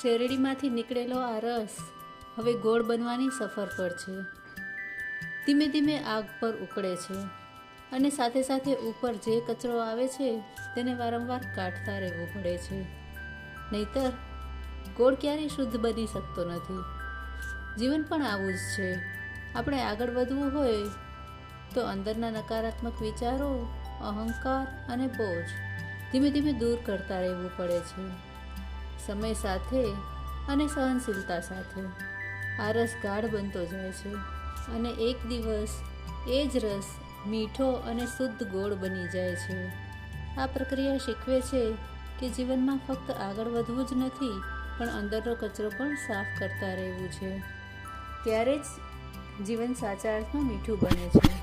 શેરડીમાંથી નીકળેલો આ રસ હવે ગોળ બનવાની સફર પર છે. ધીમે ધીમે આગ પર ઉકળે છે અને સાથે સાથે ઉપર જે કચરો આવે છે તેને વારંવાર કાઢતા રહેવું પડે છે. નહીતર ગોળ ક્યારેય શુદ્ધ બની શકતો નથી. જીવન પણ આવું જ છે. આપણે આગળ વધવું હોય તો અંદરના નકારાત્મક વિચારો, અહંકાર અને બોજ ધીમે ધીમે દૂર કરતા રહેવું પડે છે. સમય સાથે અને સહનશીલતા સાથે આ રસ ગાઢ બનતો જાય છે અને એક દિવસ એ જ રસ મીઠો અને શુદ્ધ ગોળ બની જાય છે. આ પ્રક્રિયા શીખવે છે કે જીવનમાં ફક્ત આગળ વધવું જ નથી, પણ અંદરનો કચરો પણ સાફ કરતા રહેવું છે. ત્યારે જ જીવન સાચા અર્થમાં મીઠું બને છે.